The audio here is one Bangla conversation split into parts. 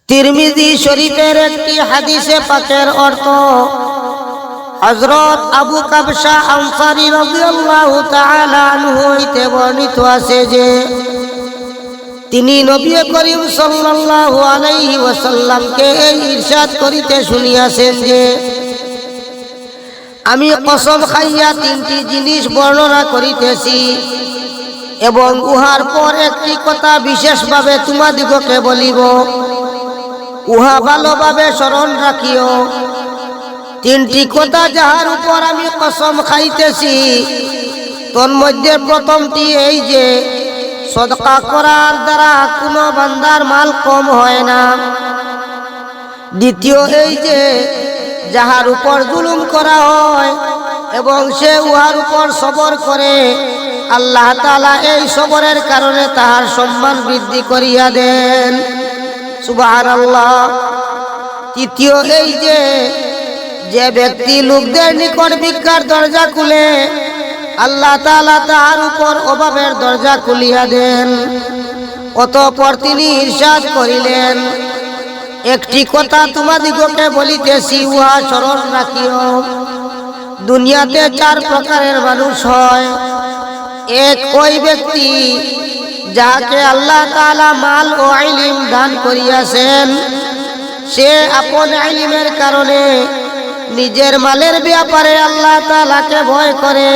তিরমিজি শরীফের একটি হাদিসে পাকের অর্থ হযরত আবু কাবশা আনসারী রাদিয়াল্লাহু তাআলা আনহু হইতে বর্ণিত আছে যে তিনি নবী করিম সাল্লাল্লাহু আলাইহি ওয়াসাল্লামকে এই ইরশাদ করিতে শুনিয়াছেন যে আমি কসম খাইয়া তিনটি জিনিস বর্ণনা করিতেছি এবং উহার পর একটি কথা বিশেষভাবে তোমাদিগকে বলিব, উহা ভালোভাবে স্মরণ রাখিও। তিনটি কথা যাহার উপর আমি কসম খাইতেছি তন্মধ্যে প্রথমটি এই যে সদকা করার দ্বারা কোনো বান্দার মাল কম হয় না। দ্বিতীয় এই যে যাহার উপর জুলুম করা হয় এবং সে উহার উপর সবর করে, আল্লাহ তাআলা এই সবরের কারণে তাহার সম্মান বৃদ্ধি করিয়া দেন। সুবহানাল্লাহ। তৃতীয় এই যে যে ব্যক্তি লোকদের নিকট ভিক্ষার দরজা খুলে, আল্লাহ তাআলা তাহার উপর অভাবের দরজা খুলিয়া দেন। অতঃপর তিনি ইরশাদ করিলেন, একটি কথা তোমাদিগকে বলিতেছি, উহা স্মরণ রাখিও। দুনিয়াতে চার প্রকারের মানুষ হয়। এক ওই ব্যক্তি যাকে আল্লাহ তাআলা মাল ও ইলম দান করিয়াছেন, সে আপন ইলমের কারণে নিজের মালের ব্যাপারে আল্লাহ তাআলাকে ভয় করে,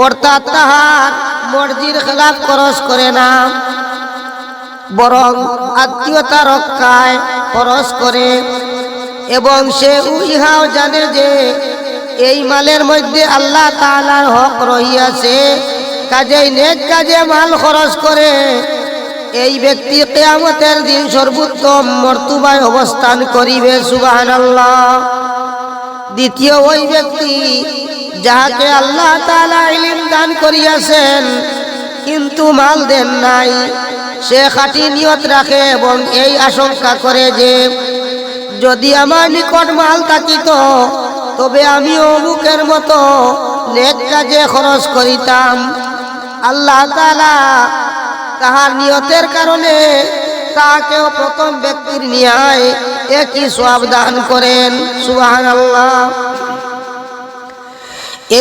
অর্থাৎ তাহার মর্জির খেলাফ খরচ করে না, বরং আত্মীয়তা রক্ষায় খরচ করে। এবং সে ইহাও জানে যে এই মালের মধ্যে আল্লাহ তাআলার হক রহিয়াছে, কাজেই নেক কাজে মাল খরচ করে। এই ব্যক্তি কিয়ামতের দিন সর্বোত্তম মর্তবায় অবস্থান করিবে। সুবহানাল্লাহ। দ্বিতীয় ওই ব্যক্তি যাহাকে আল্লাহ তাআলা ইলম দান করিয়াছেন কিন্তু মাল দেন নাই, সে খাঁটি নিয়ত রাখে এবং এই আশঙ্কা করে যে যদি আমার নিকট মাল থাকিত তবে আমি অমুকের মতো নেক কাজে খরচ করিতাম। আল্লাহ তাআলা তাহার নিয়তের কারণে তাকেও প্রথম ব্যক্তির ন্যায় একই সওয়াব দান করেন। সুবহানাল্লাহ।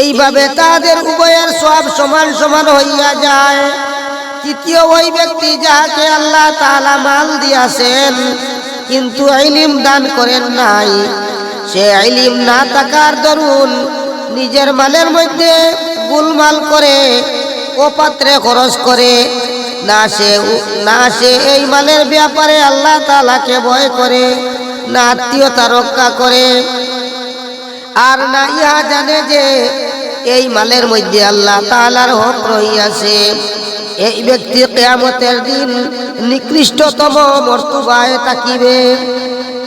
এইভাবে তাদের উভয়ের সওয়াব সমান সমান হইয়া যায়। তৃতীয় ওই ব্যক্তি যাহাকে আল্লাহ তাআলা মাল দিয়াছেন কিন্তু ইলম দান করেন নাই, সে ইলম না থাকার দরুন নিজের মালের মধ্যে গোলমাল করে, অপাত্রে খরচ করে। না সে এই মালের ব্যাপারে আল্লাহ তাআলাকে ভয় করে, না আত্মীয়তা রক্ষা করে, আর না ইহা জানে যে এই মালের মধ্যে আল্লাহ তাআলার হক রহিয়াছে। এই ব্যক্তি কিয়ামতের দিন নিকৃষ্টতম মর্তবায় থাকিবে।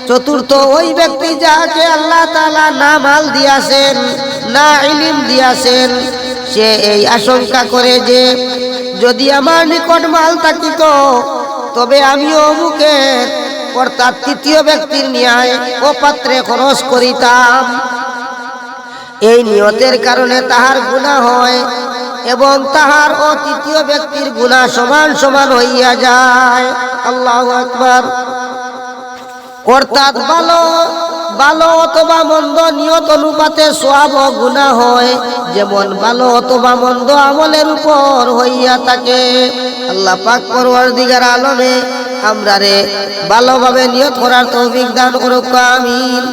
চতুর্থ ওই ব্যক্তি যাহাকে আল্লাহ তাআলা না মাল দিয়াছেন না ইলম দিয়াছেন, সে এই আশঙ্কা করে যে যদি আমার নিকট মাল থাকিত তবে আমিও অমুকের অর্থাৎ তৃতীয় ব্যক্তির ন্যায় অপাত্রে খরচ করিতাম। এই নিয়তের কারণে তাহার গুনাহ হয় এবং তাহার ও তৃতীয় ব্যক্তির গুনাহ সমান সমান হইয়া যায়। আল্লাহু আকবার। অর্থাৎ ভালো অথবা মন্দ নিয়ত অনুপাতে সওয়াব ও গুনাহ হয়, যেমন ভালো অথবা মন্দ আমলের উপর হইয়া থাকে। আল্লাহ পাক পরওয়ারদিগার আলমে আমরারে ভালোভাবে নিয়ত করার তৌফিক দান করুক। আমিন।